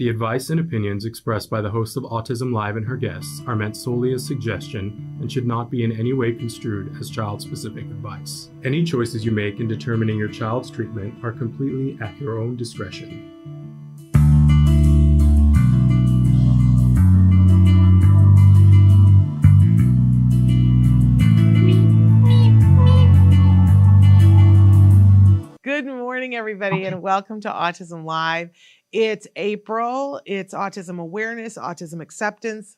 The advice and opinions expressed by the host of Autism Live and her guests are meant solely as suggestion and should not be in any way construed as child-specific advice. Any choices you make in determining your child's treatment are completely at your own discretion. Good morning, everybody, and welcome to Autism Live. It's April. It's Autism Awareness, Autism Acceptance,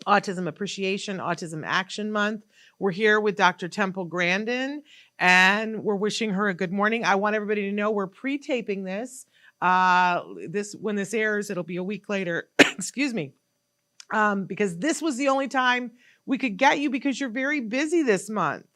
Autism Appreciation, Autism Action Month. We're here with Dr. Temple Grandin, and we're wishing her a good morning. I want everybody to know we're pre-taping this. When this airs, it'll be a week later. Excuse me. Because this was the only time we could get you because you're very busy this month.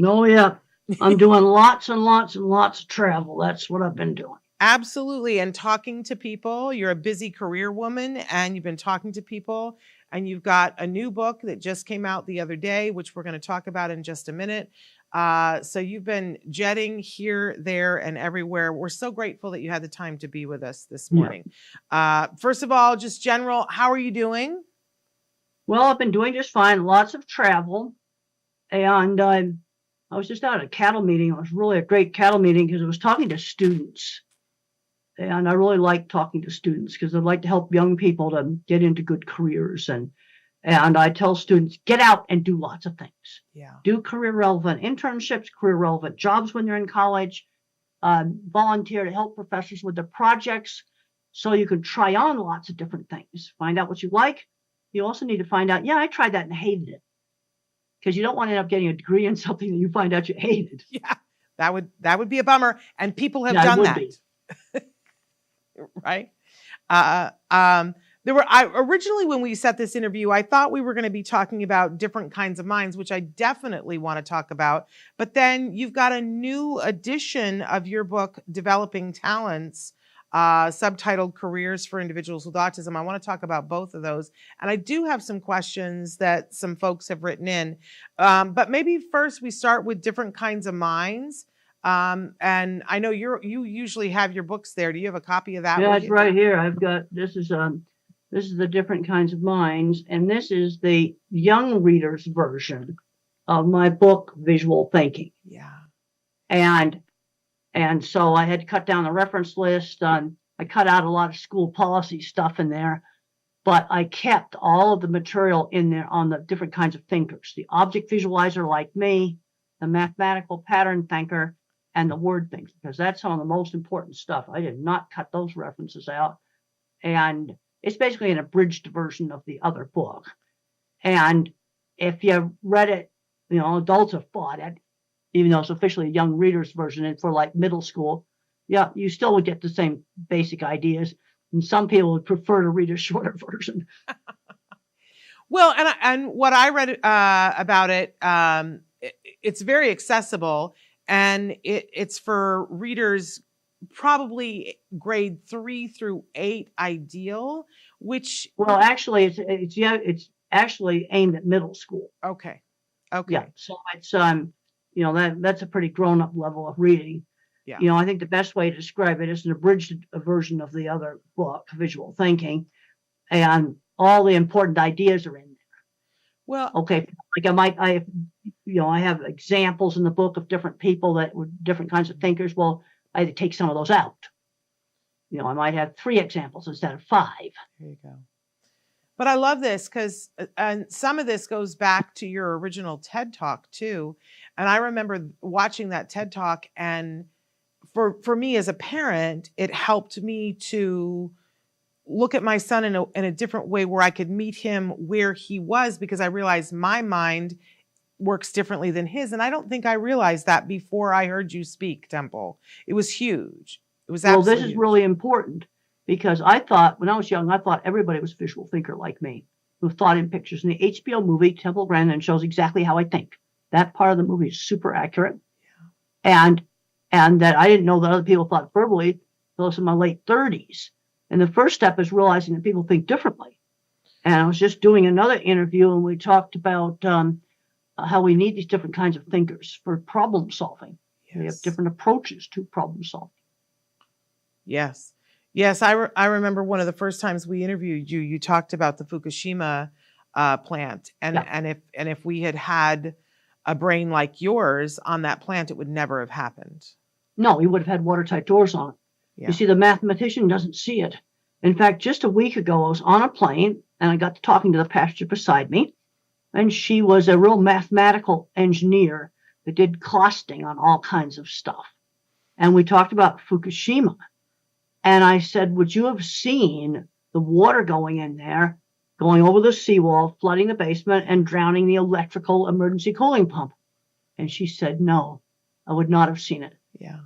Oh, yeah. I'm doing lots and lots and lots of travel. That's what I've been doing. Absolutely. And talking to people. You're a busy career woman and you've been talking to people, and you've got a new book that just came out the other day, which we're going to talk about in just a minute. So you've been jetting here, there, and everywhere. We're so grateful that you had the time to be with us this morning. Yeah. First of all, just general, how are you doing? Well, I've been doing just fine. Lots of travel. And I was just out at a cattle meeting. It was really a great cattle meeting because I was talking to students. And I really like talking to students because I'd like to help young people to get into good careers. And I tell students, get out and do lots of things. Yeah. Do career relevant internships, career relevant jobs when they're in college, volunteer to help professors with their projects so you can try on lots of different things. Find out what you like. You also need to find out, I tried that and hated it. Because you don't want to end up getting a degree in something that you find out you hated. Yeah, that would be a bummer. And people have done that. Right? Originally when we set this interview, I thought we were going to be talking about different kinds of minds, which I definitely want to talk about. But then you've got a new edition of your book, Developing Talents, subtitled Careers for Individuals with Autism. I want to talk about both of those. And I do have some questions that some folks have written in. But maybe first we start with different kinds of minds. And I know you usually have your books there. Do you have a copy of that? Yeah, it's right here. I've got, this is the different kinds of minds. And this is the young reader's version of my book, Visual Thinking. Yeah. And so I had to cut down the reference list. I cut out a lot of school policy stuff in there, but I kept all of the material in there on the different kinds of thinkers, the object visualizer like me, the mathematical pattern thinker, and the word thinker, because that's some of the most important stuff. I did not cut those references out. And it's basically an abridged version of the other book. And if you read it, adults have bought it, even though it's officially a young reader's version, and for like middle school, you still would get the same basic ideas. And some people would prefer to read a shorter version. Well, and what I read about it, it's very accessible, and it's for readers probably grade 3 through 8 ideal, which. Well, actually, it's actually aimed at middle school. Okay. Yeah. So it's that's a pretty grown-up level of reading. Yeah. I think the best way to describe it is an abridged version of the other book, Visual Thinking, and all the important ideas are in there. Well, okay, like I have examples in the book of different people that were different kinds of thinkers. Well, I had to take some of those out. I might have 3 examples instead of 5. There you go. But I love this because some of this goes back to your original TED Talk too. And I remember watching that TED Talk, and for me as a parent, it helped me to look at my son in a different way, where I could meet him where he was, because I realized my mind works differently than his. And I don't think I realized that before I heard you speak, Temple. It was huge. It was absolutely this is really important, because I thought when I was young, I thought everybody was a visual thinker like me, who thought in pictures. And the HBO movie, Temple Grandin, shows exactly how I think. That part of the movie is super accurate. Yeah. And that I didn't know that other people thought verbally until I was in my late 30s. And the first step is realizing that people think differently. And I was just doing another interview, and we talked about how we need these different kinds of thinkers for problem solving. Yes. We have different approaches to problem solving. Yes. Yes, I remember one of the first times we interviewed you, you talked about the Fukushima plant, and Yeah. if we had had a brain like yours on that plant, it would never have happened. No, we would have had watertight doors on it. Yeah. You see, the mathematician doesn't see it. In fact, just a week ago, I was on a plane and I got to talking to the passenger beside me, and she was a real mathematical engineer that did costing on all kinds of stuff. And we talked about Fukushima. And I said, would you have seen the water going in there, going over the seawall, flooding the basement, and drowning the electrical emergency cooling pump? And she said, no, I would not have seen it. Yeah.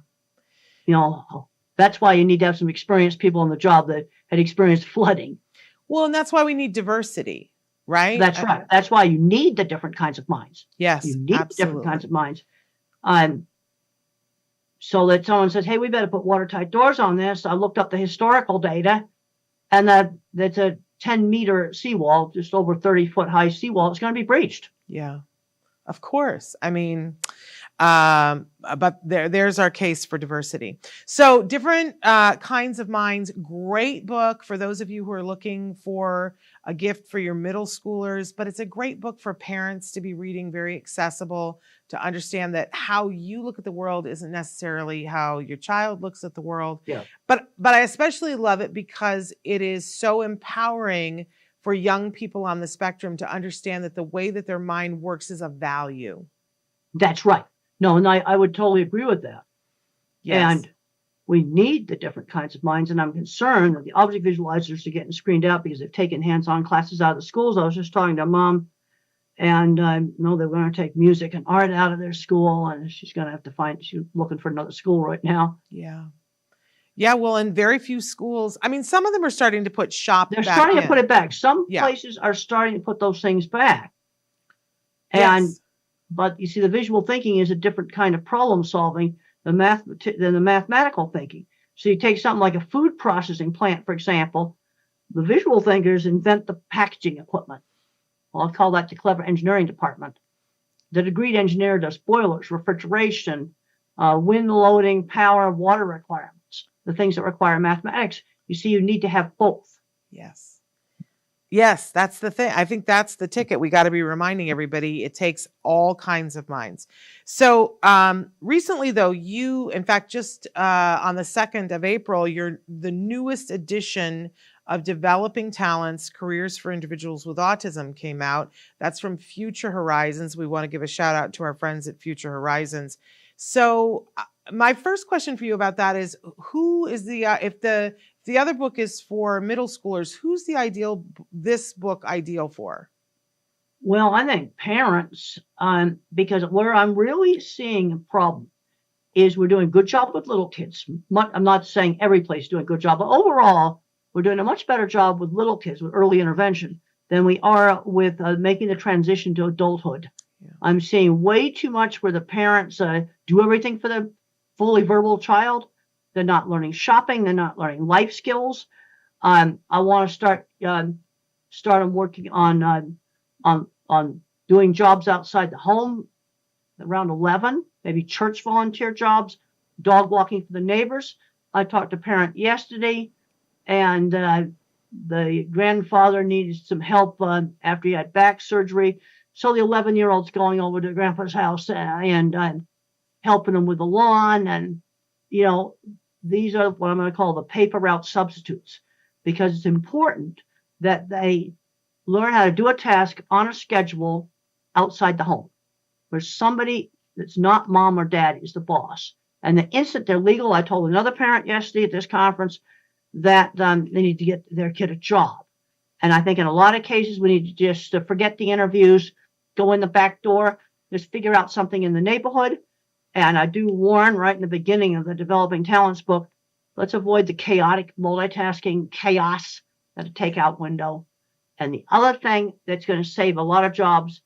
You know, that's why you need to have some experienced people on the job that had experienced flooding. Well, and that's why we need diversity, right? That's right. That's why you need the different kinds of minds. Yes, you need absolutely. different kinds of minds. So that someone says, hey, we better put watertight doors on this. I looked up the historical data, and that's a 10-meter seawall, just over 30-foot high seawall. It's going to be breached. Yeah, of course. I mean, but there's our case for diversity. So different kinds of minds. Great book for those of you who are looking for a gift for your middle schoolers, but it's a great book for parents to be reading, very accessible, to understand that how you look at the world isn't necessarily how your child looks at the world. Yeah. But I especially love it because it is so empowering for young people on the spectrum to understand that the way that their mind works is a value. That's right. No, and I would totally agree with that. Yes. And we need the different kinds of minds. And I'm concerned that the object visualizers are getting screened out because they've taken hands-on classes out of the schools. I was just talking to Mom, and no, they're going to take music and art out of their school, and she's going to have to she's looking for another school right now. Yeah. Yeah, well, in very few schools, I mean, some of them are starting to put shop They're back starting in. to put it back. Some places are starting to put those things back. And Yes. But you see, the visual thinking is a different kind of problem solving than the mathematical thinking. So you take something like a food processing plant, for example. The visual thinkers invent the packaging equipment. Well, I'll call that the clever engineering department. The degreed engineer does boilers, refrigeration, wind loading, power, water requirements, the things that require mathematics. You see, you need to have both. Yes. Yes, that's the thing. I think that's the ticket. We got to be reminding everybody it takes all kinds of minds. So recently, though, you, in fact, just on the 2nd of April, the newest edition of Developing Talents, Careers for Individuals with Autism came out. That's from Future Horizons. We want to give a shout out to our friends at Future Horizons. So my first question for you about that is, who is if the other book is for middle schoolers, who's this book ideal for? Well, I think parents, because where I'm really seeing a problem is we're doing a good job with little kids. I'm not saying every place is doing a good job, but overall, we're doing a much better job with little kids with early intervention than we are with making the transition to adulthood. Yeah. I'm seeing way too much where the parents do everything for the fully verbal child. They're not learning shopping. They're not learning life skills. I want to start them working on doing jobs outside the home around 11, maybe church volunteer jobs, dog walking for the neighbors. I talked to a parent yesterday, and the grandfather needed some help after he had back surgery. So the 11-year-old's going over to grandpa's house and helping him with the lawn. And, these are what I'm going to call the paper route substitutes, because it's important that they learn how to do a task on a schedule outside the home, where somebody that's not mom or dad is the boss. And the instant they're legal, I told another parent yesterday at this conference that they need to get their kid a job. And I think in a lot of cases, we need to just forget the interviews, go in the back door, just figure out something in the neighborhood. And I do warn right in the beginning of the Developing Talents book, let's avoid the chaotic multitasking chaos at a takeout window. And the other thing that's going to save a lot of jobs,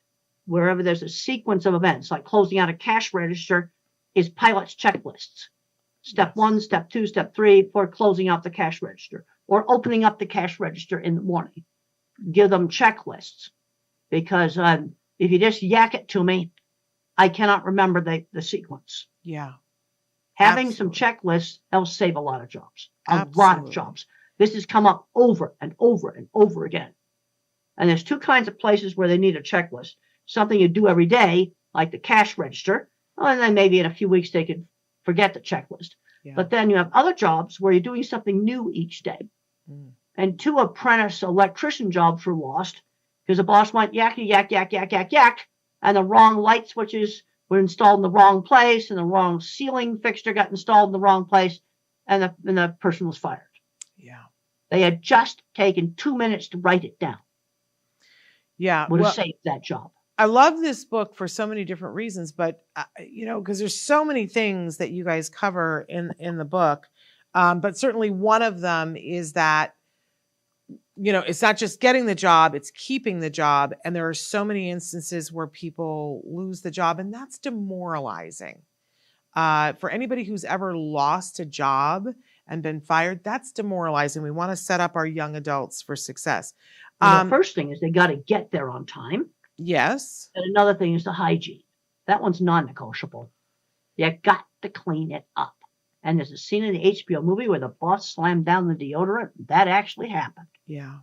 wherever there's a sequence of events, like closing out a cash register, is pilots' checklists. Step 1, step 2, step 3 for closing out the cash register or opening up the cash register in the morning. Give them checklists, because if you just yak it to me, I cannot remember the sequence. Yeah. Having some Absolutely. checklists, that'll save a lot of jobs, a lot of Absolutely. jobs. This has come up over and over and over again. And there's two kinds of places where they need a checklist. Something you do every day, like the cash register, and then maybe in a few weeks they could forget the checklist. Yeah. But then you have other jobs where you're doing something new each day. Mm. And two apprentice electrician jobs were lost because the boss went yak, yak, yak, yak, yak, yak, and the wrong light switches were installed in the wrong place, and the wrong ceiling fixture got installed in the wrong place, and the person was fired. Yeah. They had just taken 2 minutes to write it down. Yeah. Would have Well, saved that job. I love this book for so many different reasons, but because there's so many things that you guys cover in the book. But certainly one of them is that, it's not just getting the job, it's keeping the job. And there are so many instances where people lose the job, and that's demoralizing. For anybody who's ever lost a job and been fired, that's demoralizing. We want to set up our young adults for success. The first thing is they got to get there on time. Yes. And another thing is the hygiene. That one's non-negotiable. You got to clean it up. And there's a scene in the HBO movie where the boss slammed down the deodorant. That actually happened. Yeah.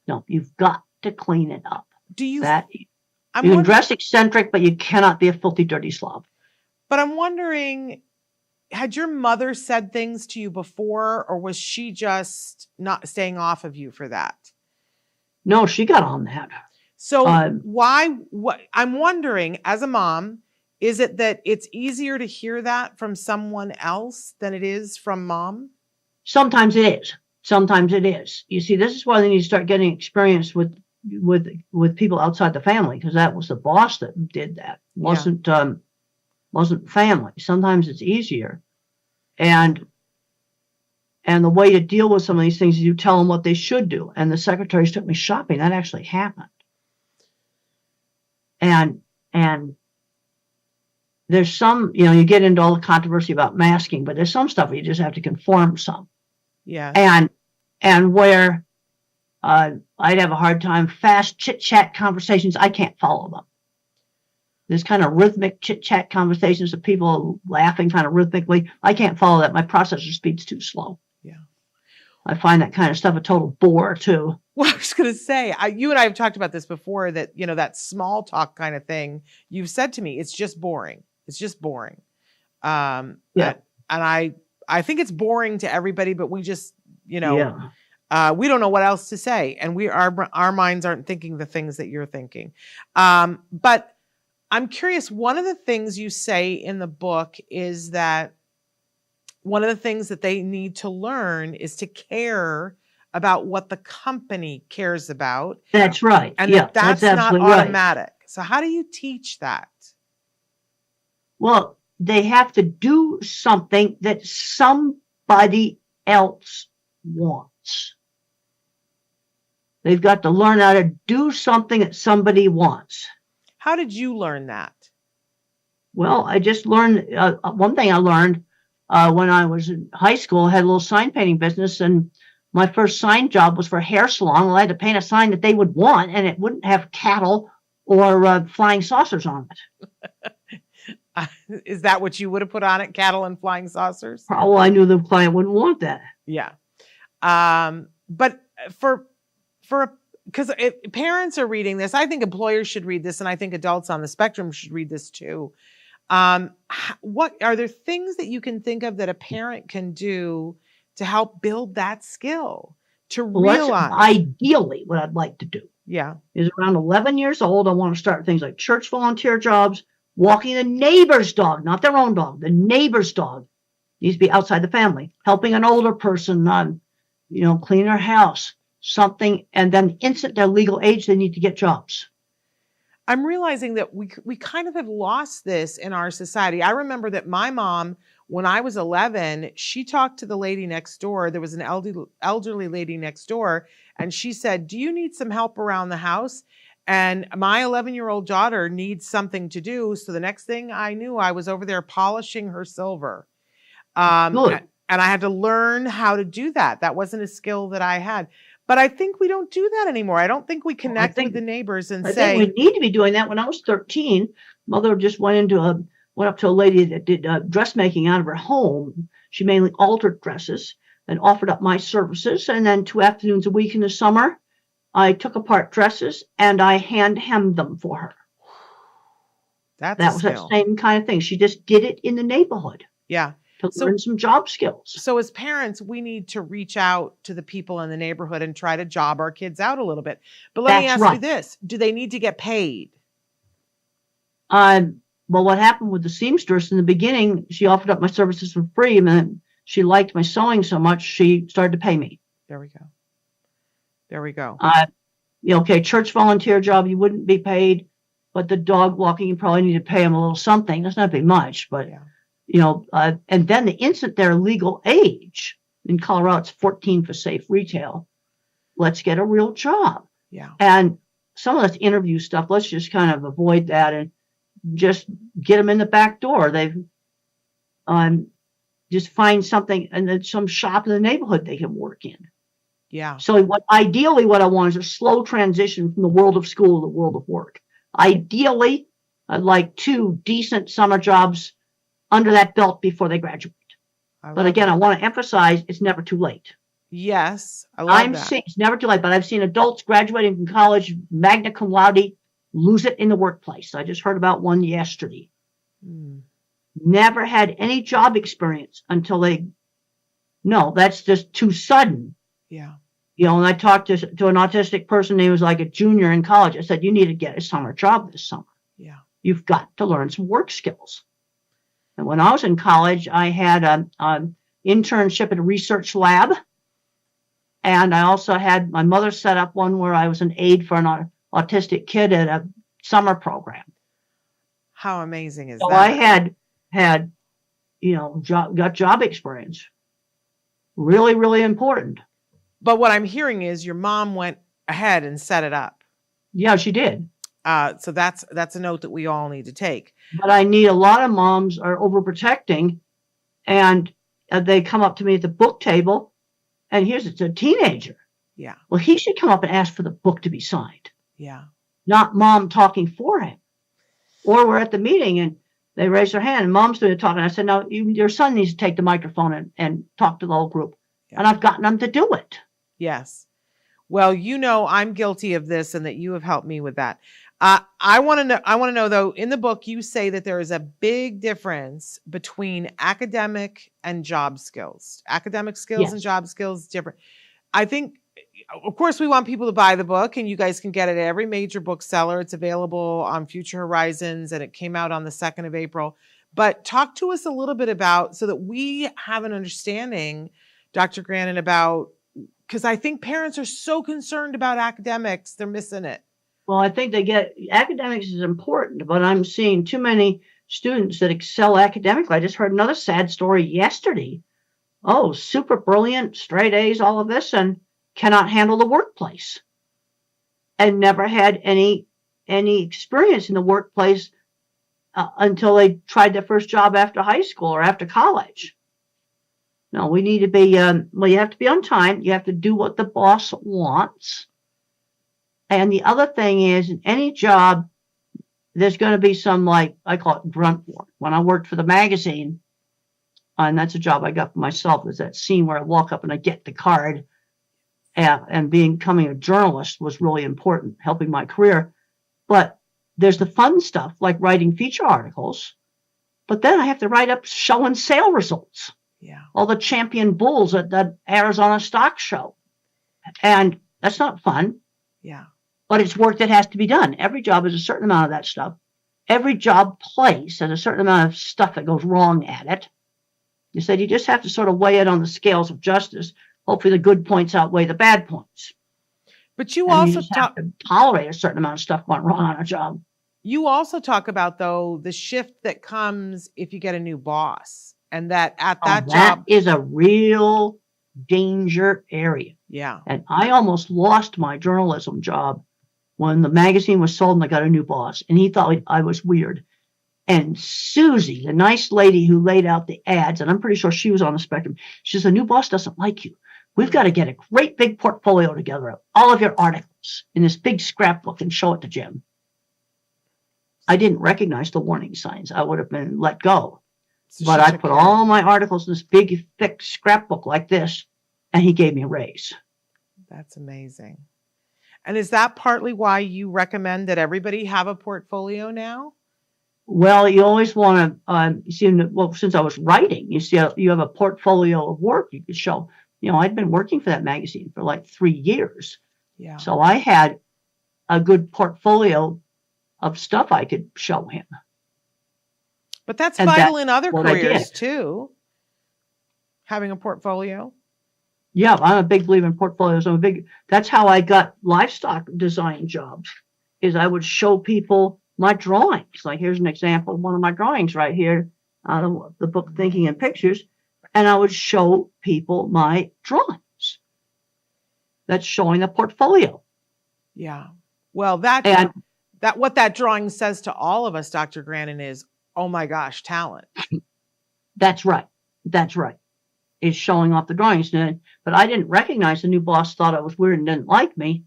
No, you've got to clean it up. Do you? You can dress eccentric, but you cannot be a filthy, dirty slob. But I'm wondering, had your mother said things to you before, or was she just not staying off of you for that? No, she got on that. So what I'm wondering, as a mom, is it that it's easier to hear that from someone else than it is from mom? Sometimes it is. Sometimes it is. You see, this is why they need to start getting experience with people outside the family, because that was the boss that did that. Wasn't family. Sometimes it's easier. And the way to deal with some of these things is you tell them what they should do. And the secretaries took me shopping. That actually happened. And there's some, you get into all the controversy about masking, but there's some stuff where you just have to conform some. Yeah. And where I'd have a hard time, fast chit-chat conversations, I can't follow them. This kind of rhythmic chit-chat conversations of people laughing kind of rhythmically, I can't follow that. My processor speed's too slow. Yeah. I find that kind of stuff a total bore, too. Well, I was going to say, you and I have talked about this before, that, that small talk kind of thing, you've said to me, it's just boring. It's just boring. Yeah. And I think it's boring to everybody, but we just, we don't know what else to say. And our minds aren't thinking the things that you're thinking. But I'm curious, one of the things you say in the book is that one of the things that they need to learn is to care about what the company cares about. That's right. And that's not automatic. Right. So how do you teach that? Well, they have to do something that somebody else wants. They've got to learn how to do something that somebody wants. How did you learn that? Well, I just learned, one thing I learned when I was in high school, I had a little sign painting business, and my first sign job was for a hair salon. I had to paint a sign that they would want, and it wouldn't have cattle or flying saucers on it. Is that what you would have put on it? Cattle and flying saucers? Well, I knew the client wouldn't want that. Yeah. But because parents are reading this, I think employers should read this, and I think adults on the spectrum should read this too. What are there things that you can think of that a parent can do to help build that skill, to realize? Ideally, what I'd like to do is around 11 years old, I want to start things like church volunteer jobs, walking the neighbor's dog, not their own dog, the neighbor's dog. Needs to be outside the family, helping an older person clean their house, something, and then instant their legal age, they need to get jobs. I'm realizing that we kind of have lost this in our society. I remember that my mom, when I was 11, she talked to the lady next door. There was an elderly lady next door, and she said, "Do you need some help around the house?" And my 11-year-old daughter needs something to do. So the next thing I knew, I was over there polishing her silver. And I had to learn how to do that. That wasn't a skill that I had. But I think we don't do that anymore. I don't think we connect with the neighbors and say. I think we need to be doing that. When I was 13, mother just went into went up to a lady that did dressmaking out of her home. She mainly altered dresses and offered up my services. And then 2 afternoons a week in the summer, I took apart dresses and I hand hemmed them for her. That was that same kind of thing. She just did it in the neighborhood. Yeah. To learn some job skills. So as parents, we need to reach out to the people in the neighborhood and try to job our kids out a little bit. But let me ask you this. Do they need to get paid? Well, what happened with the seamstress in the beginning, she offered up my services for free, and then she liked my sewing so much, she started to pay me. There we go. There we go. Okay, church volunteer job, you wouldn't be paid, but the dog walking, you probably need to pay them a little something. That's not very much, but, and then the instant they're legal age, in Colorado, it's 14 for safe retail. Let's get a real job. Yeah. And some of that's interview stuff. Let's just kind of avoid that and just get them in the back door. They've just find something and then some shop in the neighborhood they can work in. Yeah. So ideally what I want is a slow transition from the world of school to the world of work. Ideally, I'd like 2 decent summer jobs under that belt before they graduate. But again, I want to emphasize it's never too late. Yes, I love that. It's never too late, but I've seen adults graduating from college, magna cum laude, lose it in the workplace. I just heard about one yesterday. Never had any job experience until that's just too sudden. Yeah. And I talked to an autistic person, he was like a junior in college. I said, you need to get a summer job this summer. Yeah. You've got to learn some work skills. And when I was in college, I had an internship at a research lab. And I also had my mother set up one where I was an aide for an autistic kid at a summer program. How amazing is that? So I had got job experience. Really, really important. But what I'm hearing is your mom went ahead and set it up. Yeah, she did. So that's a note that we all need to take. But I need a lot of moms are overprotecting, and they come up to me at the book table, and it's a teenager. Yeah. Well, he should come up and ask for the book to be signed. Yeah. Not mom talking for him. Or we're at the meeting and they raise their hand and mom's doing the talking. I said, no, your son needs to take the microphone and talk to the whole group. Yeah. And I've gotten them to do it. Yes. Well, I'm guilty of this and that you have helped me with that. I want to know though, in the book, you say that there is a big difference between academic and job skills. Academic skills and job skills different. I think, of course, we want people to buy the book, and you guys can get it at every major bookseller. It's available on Future Horizons, and it came out on the 2nd of April. But talk to us a little bit about, so that we have an understanding, Dr. Grandin, about, because I think parents are so concerned about academics, they're missing it. Well, I think academics is important, but I'm seeing too many students that excel academically. I just heard another sad story yesterday. Oh, super brilliant, straight A's, all of this, and cannot handle the workplace and never had any experience in the workplace until they tried their first job after high school or after college. No, we need to be, you have to be on time. You have to do what the boss wants. And the other thing is, in any job, there's going to be some, I call it grunt work. When I worked for the magazine, and that's a job I got for myself, there's that scene where I walk up and I get the card. And becoming a journalist was really important, helping my career. But there's the fun stuff, like writing feature articles. But then I have to write up show and sale results. Yeah. All the champion bulls at the Arizona Stock Show. And that's not fun. Yeah. But it's work that has to be done. Every job has a certain amount of that stuff. Every job place has a certain amount of stuff that goes wrong at it. You said you just have to sort of weigh it on the scales of justice. Hopefully the good points outweigh the bad points. But you also have to tolerate a certain amount of stuff going wrong on a job. You also talk about, though, the shift that comes if you get a new boss, and that at that job is a real danger area. Yeah. And I almost lost my journalism job when the magazine was sold and I got a new boss, and he thought I was weird. And Susie, the nice lady who laid out the ads, and I'm pretty sure she was on the spectrum, she says, the new boss doesn't like you. We've got to get a great big portfolio together of all of your articles in this big scrapbook and show it to Jim. I didn't recognize the warning signs. I would have been let go. So But she I took put care of all it. my articles in this big, thick scrapbook like this, and he gave me a raise. That's amazing. And is that partly why you recommend that everybody have a portfolio now? Well, you always want to, since I was writing, you see, you have a portfolio of work you could show. I'd been working for that magazine for like 3 years. Yeah. So I had a good portfolio of stuff I could show him. But that's And vital that's in other what I careers did. too. Having a portfolio. Yeah, I'm a big believer in portfolios. That's how I got livestock design jobs, is I would show people my drawings. Like, here's an example of one of my drawings right here out of the book Thinking in Pictures. And I would show people my drawings. That's showing a portfolio. Yeah. Well, what that drawing says to all of us, Dr. Grandin, is, oh my gosh, talent. That's right. That's right. Is showing off the drawings. But I didn't recognize the new boss thought I was weird and didn't like me.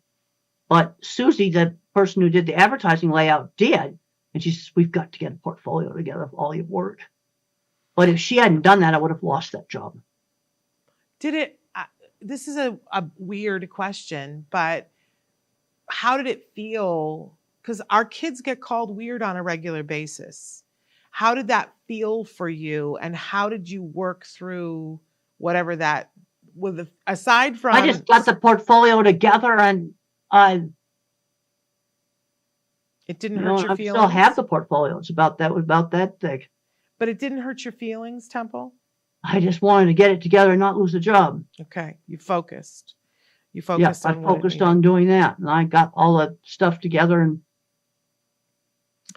But Susie, the person who did the advertising layout, did. And she says, we've got to get a portfolio together of all your work. But if she hadn't done that, I would have lost that job. This is a weird question, but how did it feel? Because our kids get called weird on a regular basis. How did that feel for you? And how did you work through whatever that, aside from... I just got the portfolio together and it didn't hurt your I feelings? still have the portfolio. It's about that thick. But it didn't hurt your feelings, Temple? I just wanted to get it together and not lose a job. Okay. You focused. You focused I on what it focused needed. on doing that. And I got all the stuff together and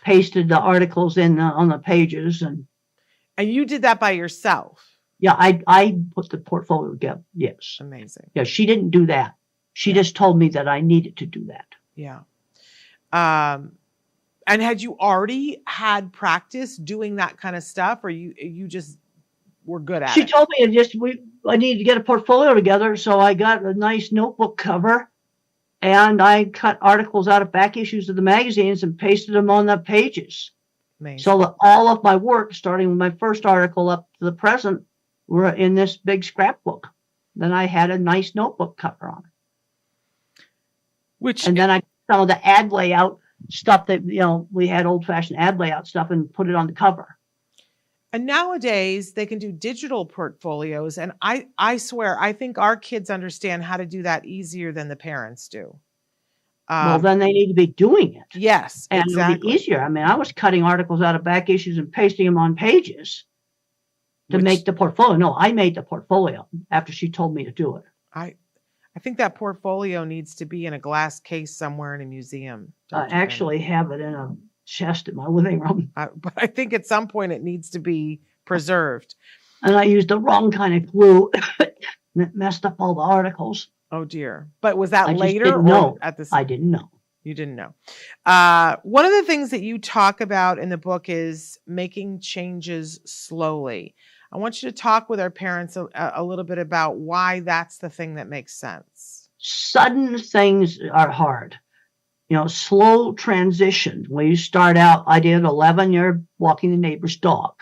pasted the articles in on the pages. And you did that by yourself? yeah, I put the portfolio together. Yes. Amazing. Yeah, she didn't do that. She just told me that I needed to do that. Yeah. And had you already had practice doing that kind of stuff, or you just were good at it? She told me I needed to get a portfolio together, so I got a nice notebook cover, and I cut articles out of back issues of the magazines and pasted them on the pages. Amazing. So that all of my work, starting with my first article up to the present, were in this big scrapbook. Then I had a nice notebook cover on it. And then I some of the ad layout stuff that, we had old-fashioned ad layout stuff and put it on the cover. And nowadays they can do digital portfolios. And I swear, I think our kids understand how to do that easier than the parents do. Well, then they need to be doing it. Yes, and exactly. It'll be easier. I mean, I was cutting articles out of back issues and pasting them on pages to make the portfolio. No, I made the portfolio after she told me to do it. I think that portfolio needs to be in a glass case somewhere in a museum. I actually have it in a chest in my living room. But I think at some point it needs to be preserved. And I used the wrong kind of glue and it messed up all the articles. Oh dear. But was that later didn't or know. at the I didn't know. You didn't know. One of the things that you talk about in the book is making changes slowly. I want you to talk with our parents a little bit about why that's the thing that makes sense. Sudden things are hard. Slow transition. When you start out, I did 11, you're walking the neighbor's dog.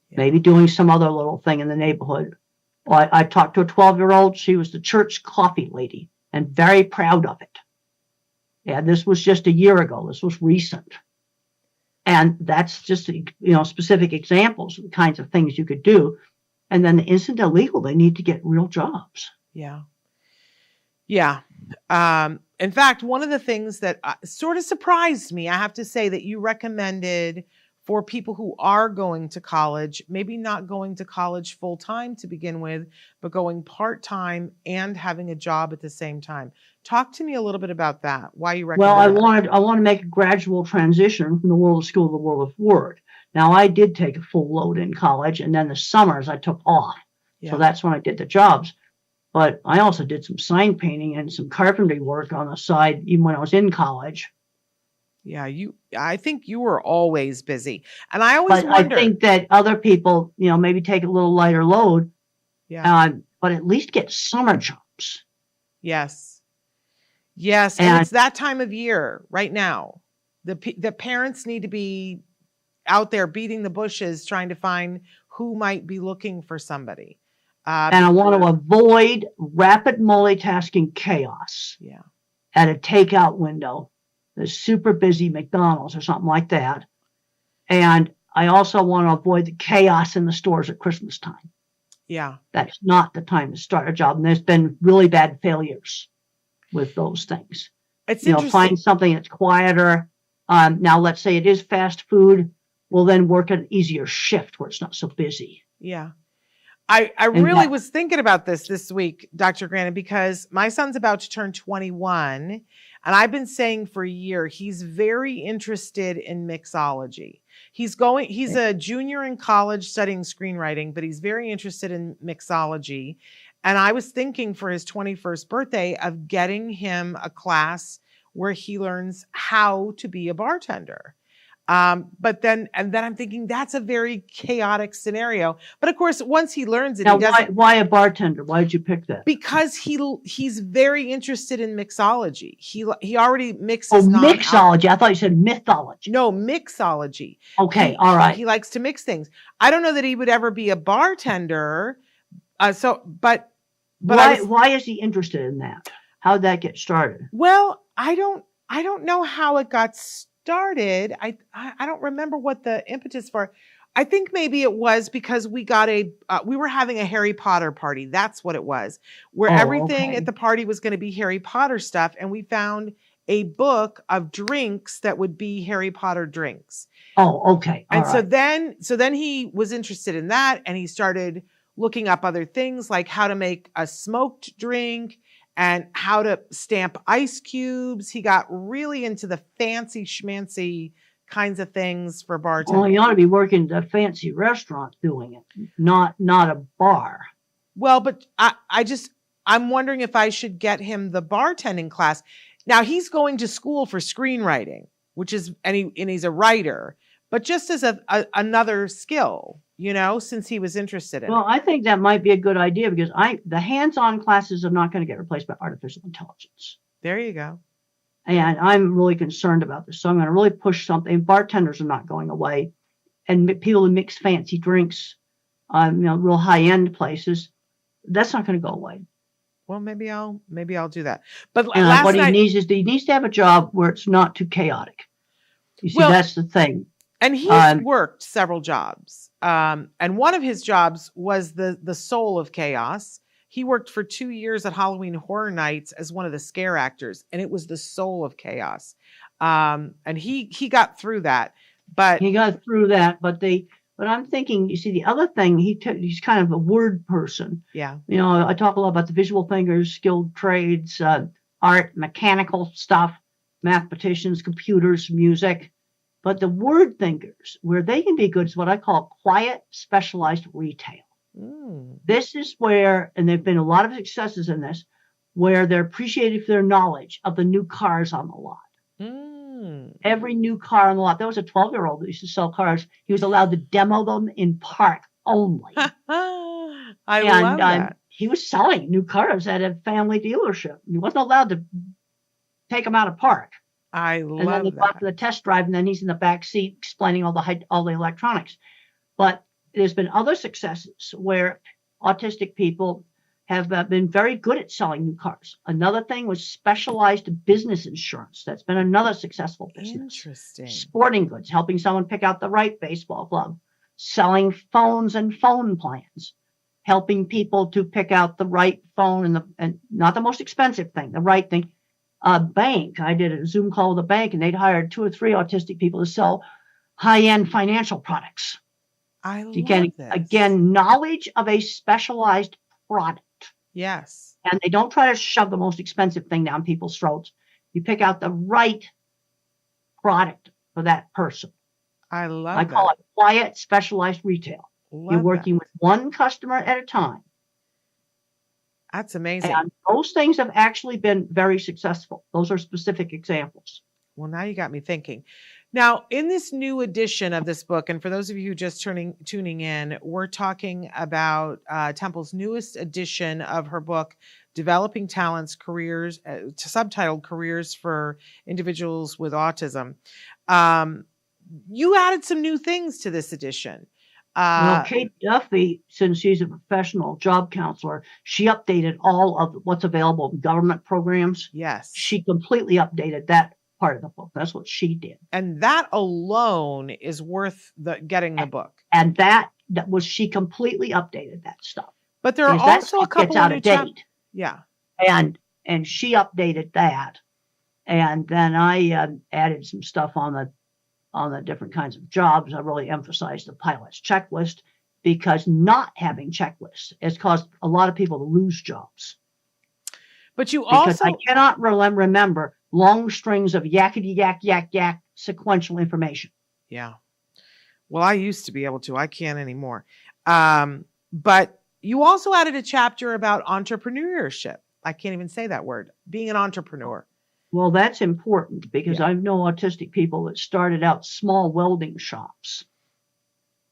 Yeah. Maybe doing some other little thing in the neighborhood. Well, I talked to a 12-year-old. She was the church coffee lady and very proud of it. Yeah, this was just a year ago. This was recent. And that's just, specific examples of the kinds of things you could do. And then the instant illegal, they need to get real jobs. Yeah. Yeah. In fact, one of the things that sort of surprised me, I have to say, that you recommended for people who are going to college, maybe not going to college full time to begin with, but going part time and having a job at the same time. Talk to me a little bit about that. Why you recommend that? I want to make a gradual transition from the world of school to the world of work. Now, I did take a full load in college, and then the summers I took off. Yeah. So that's when I did the jobs. But I also did some sign painting and some carpentry work on the side, even when I was in college. Yeah, I think you were always busy. And I always wonder. I think that other people, maybe take a little lighter load. Yeah. But at least get summer jobs. Yes. Yes. And it's that time of year right now. The parents need to be out there beating the bushes trying to find who might be looking for somebody. And I want to avoid rapid multitasking chaos. Yeah. At a takeout window, the super busy McDonald's or something like that. And I also want to avoid the chaos in the stores at Christmas time. Yeah. That's not the time to start a job. And there's been really bad failures with those things. It's interesting. Find something that's quieter. Now, let's say it is fast food. We'll then work an easier shift where it's not so busy. Yeah. I really was thinking about this week, Dr. Grandin, because my son's about to turn 21. And I've been saying for a year, he's very interested in mixology. He's a junior in college studying screenwriting, but he's very interested in mixology. And I was thinking for his 21st birthday of getting him a class where he learns how to be a bartender. But then I'm thinking that's a very chaotic scenario. But of course, once he learns it, now, he doesn't. Why a bartender? Why did you pick that? Because he's very interested in mixology. He already mixes. Oh, mixology! I thought you said mythology. No, mixology. Okay, all right. He likes to mix things. I don't know that he would ever be a bartender. But why is he interested in that? How did that get started? Well, I don't know how it got started. I don't remember what the impetus for. I think maybe it was because we were having a Harry Potter party. That's what it was, where everything at the party was going to be Harry Potter stuff. And we found a book of drinks that would be Harry Potter drinks. Oh, okay. And so then he was interested in that, and he started looking up other things like how to make a smoked drink and how to stamp ice cubes. He got really into the fancy schmancy kinds of things for bartending. Well, he ought to be working at a fancy restaurant doing it, not a bar. Well, but I'm wondering if I should get him the bartending class. Now he's going to school for screenwriting, and he's a writer, but just as another skill, since he was interested in it. Well, I think that might be a good idea because the hands-on classes are not going to get replaced by artificial intelligence. There you go. And I'm really concerned about this. So I'm going to really push something. Bartenders are not going away. And people who mix fancy drinks, real high-end places, that's not going to go away. Well, maybe I'll do that. But what he needs to have a job where it's not too chaotic. You see, that's the thing. And he's worked several jobs. And one of his jobs was the soul of chaos. He worked for 2 years at Halloween Horror Nights as one of the scare actors, and it was the soul of chaos. And he got through that. But I'm thinking, you see, the other thing, he's kind of a word person. Yeah. I talk a lot about the visual thinkers, skilled trades, art, mechanical stuff, mathematicians, computers, music. But the word thinkers, where they can be good, is what I call quiet, specialized retail. Mm. This is where, and there've been a lot of successes in this, where they're appreciated for their knowledge of the new cars on the lot. Mm. Every new car on the lot. There was a 12-year-old who used to sell cars. He was allowed to demo them in park only. I love that. He was selling new cars at a family dealership. He wasn't allowed to take them out of park. I love that. And then he got to the test drive, and then he's in the back seat explaining all the electronics. But there's been other successes where autistic people have been very good at selling new cars. Another thing was specialized business insurance. That's been another successful business. Interesting. Sporting goods, helping someone pick out the right baseball glove. Selling phones and phone plans. Helping people to pick out the right phone and not the most expensive thing, the right thing. A bank. I did a Zoom call with a bank, and they'd hired 2 or 3 autistic people to sell high-end financial products. I love this. Again, knowledge of a specialized product. Yes. And they don't try to shove the most expensive thing down people's throats. You pick out the right product for that person. I call it quiet, specialized retail. You're working with one customer at a time. That's amazing. And those things have actually been very successful. Those are specific examples. Well, now you got me thinking. Now, in this new edition of this book, and for those of you who just tuning in, we're talking about Temple's newest edition of her book, Developing Talents, Careers, subtitled Careers for Individuals with Autism. You added some new things to this edition. Well, Kate Duffy, since she's a professional job counselor, she updated all of what's available in government programs. Yes. She completely updated that part of the book. That's what she did. And that alone is worth getting the book. And that was, she completely updated that stuff. But there are also a couple of new date. Yeah. And she updated that. And then I added some stuff on the different kinds of jobs. I really emphasized the pilot's checklist, because not having checklists has caused a lot of people to lose jobs. But you because also, I cannot remember long strings of yakety yak yak yak sequential information. Yeah. Well, I used to be able to. I can't anymore. But you also added a chapter about entrepreneurship. I can't even say that word. Being an entrepreneur. Well, that's important, because I know autistic people that started out small welding shops,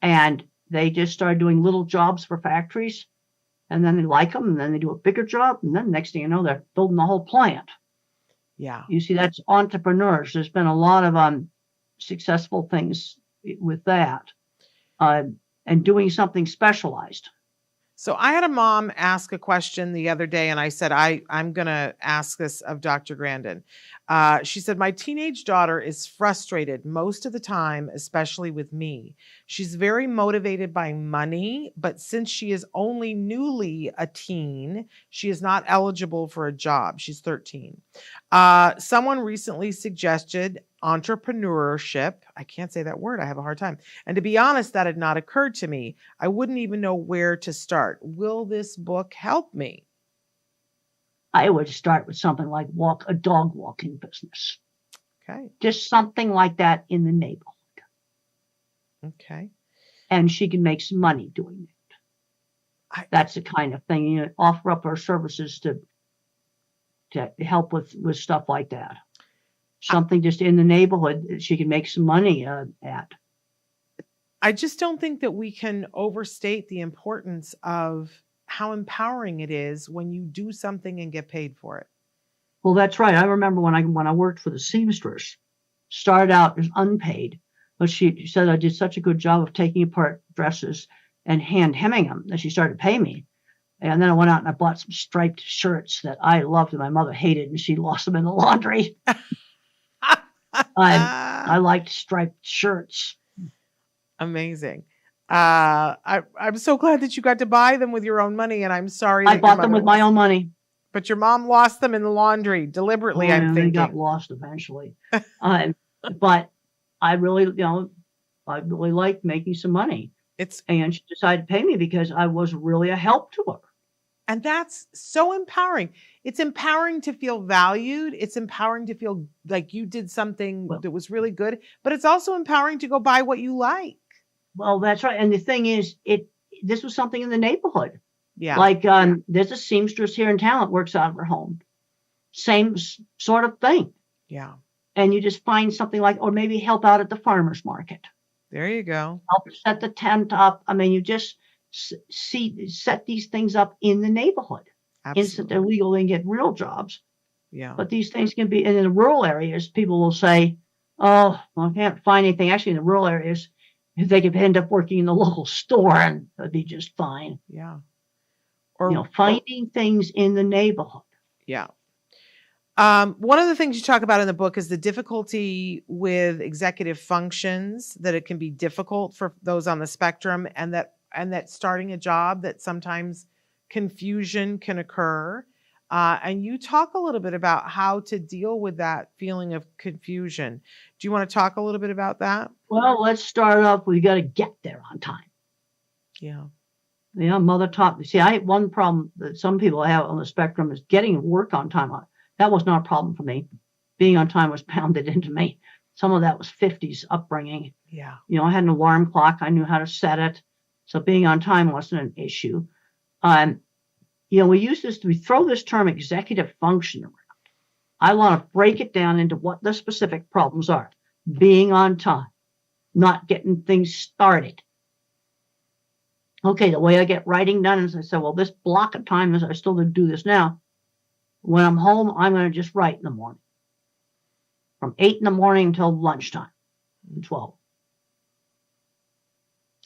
and they just started doing little jobs for factories, and then they like them, and then they do a bigger job, and then next thing you know, they're building the whole plant. Yeah. You see, that's entrepreneurs. There's been a lot of successful things with that, and doing something specialized. So I had a mom ask a question the other day, and I said, I'm going to ask this of Dr. Grandin. She said, my teenage daughter is frustrated most of the time, especially with me. She's very motivated by money, but since she is only newly a teen, she is not eligible for a job. She's 13. Someone recently suggested entrepreneurship. I can't say that word. I have a hard time. And to be honest, that had not occurred to me. I wouldn't even know where to start. Will this book help me? I would start with something like a dog walking business. Okay. Just something like that in the neighborhood. Okay. And she can make some money doing it. That's the kind of thing, offer up our services to help with stuff like that. Something just in the neighborhood that she can make some money at. I just don't think that we can overstate the importance of how empowering it is when you do something and get paid for it. Well, that's right. I remember when I worked for the seamstress, started out as unpaid, but she said I did such a good job of taking apart dresses and hand hemming them that she started paying me. And then I went out and I bought some striped shirts that I loved and my mother hated, and she lost them in the laundry. I liked striped shirts. Amazing. I'm so glad that you got to buy them with your own money, and I'm sorry. I bought them with my own money. But your mom lost them in the laundry deliberately. I'm thinking they got lost eventually. But I really, I really liked making some money. And she decided to pay me because I was really a help to her. And that's so empowering. It's empowering to feel valued. It's empowering to feel like you did something that was really good, but it's also empowering to go buy what you like. Well, that's right. And the thing is, this was something in the neighborhood. Yeah. Like there's a seamstress here in town that works out of her home. Same sort of thing. Yeah. And you just find something like, or maybe help out at the farmer's market. There you go. Help set the tent up. I mean, you just set these things up in the neighborhood. Absolutely. Instant they're legal, they can get real jobs. Yeah. But these things can be, and in the rural areas, people will say, oh, well, I can't find anything. Actually, in the rural areas, they could end up working in the local store and that'd be just fine. Yeah. Or, finding things in the neighborhood. Yeah. One of the things you talk about in the book is the difficulty with executive functions, that it can be difficult for those on the spectrum, and that starting a job, that sometimes confusion can occur. And you talk a little bit about how to deal with that feeling of confusion. Do you want to talk a little bit about that? Well, let's start off. We got to get there on time. Yeah. Mother taught me. See, one problem that some people have on the spectrum is getting work on time. That was not a problem for me. Being on time was pounded into me. Some of that was 50s upbringing. Yeah. I had an alarm clock. I knew how to set it. So being on time wasn't an issue. We throw this term executive function around. I want to break it down into what the specific problems are. Being on time, not getting things started. Okay, the way I get writing done is I say, well, this block of time is I still do this now. When I'm home, I'm going to just write in the morning. From 8 in the morning until lunchtime, 12.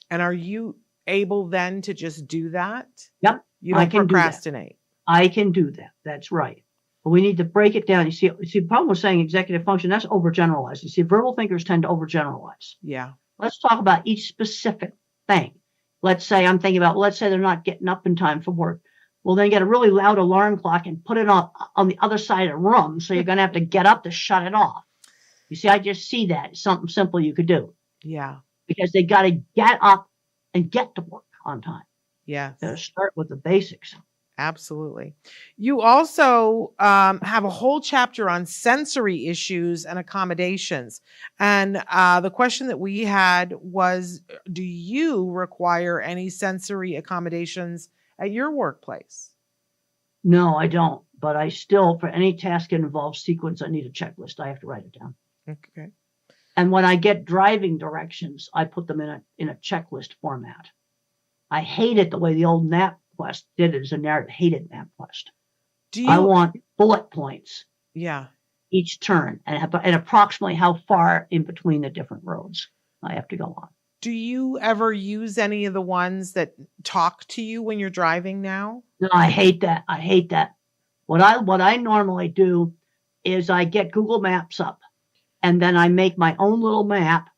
And are you able then to just do that? Yep. You don't procrastinate. I can do that. That's right. But we need to break it down. You see, the problem with saying executive function, that's overgeneralized. You see, verbal thinkers tend to overgeneralize. Yeah. Let's talk about each specific thing. Let's say they're not getting up in time for work. Well, then get a really loud alarm clock and put it on the other side of the room. So you're going to have to get up to shut it off. You see, I just see that. It's something simple you could do. Yeah. Because they got to get up and get to work on time. Yes. Start with the basics. Absolutely. You also have a whole chapter on sensory issues and accommodations. And the question that we had was, do you require any sensory accommodations at your workplace? No, I don't. But I still, for any task that involves sequence, I need a checklist. I have to write it down. Okay. And when I get driving directions, I put them in a checklist format. I hate it the way the old MapQuest did it as a narrative. Hated MapQuest. I want bullet points. Yeah. Each turn and approximately how far in between the different roads I have to go on. Do you ever use any of the ones that talk to you when you're driving now? No, I hate that. I hate that. What I normally do is I get Google Maps up and then I make my own little map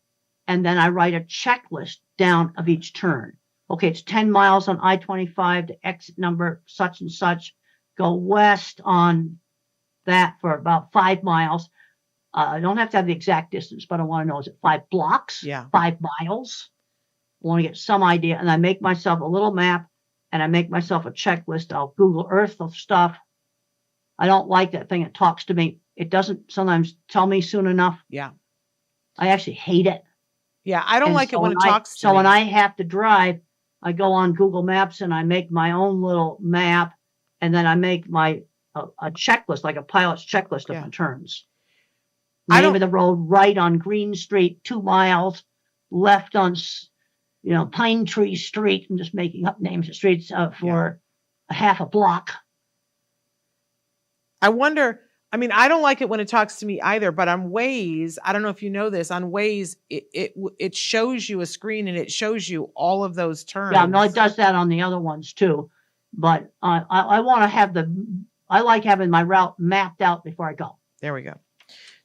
and then I write a checklist down of each turn. Okay, it's 10 miles on I-25 to exit number such and such. Go west on that for about 5 miles. I don't have to have the exact distance, but I want to know, is it 5 blocks? Yeah. 5 miles? I want to get some idea. And I make myself a little map and I make myself a checklist. I'll Google Earth of stuff. I don't like that thing that talks to me. It doesn't sometimes tell me soon enough. Yeah. I actually hate it. Yeah, I don't like it when it talks to me. So when I have to drive, I go on Google Maps and I make my own little map and then I make a checklist, like a pilot's checklist of my turns. Name of the road, right on Green Street, 2 miles, left on, Pine Tree Street. I'm just making up names of streets for a half a block. I wonder, I don't like it when it talks to me either, but on Waze, I don't know if you know this, on Waze, it shows you a screen and it shows you all of those turns. Yeah, no, it does that on the other ones too. But I want to have I like having my route mapped out before I go. There we go.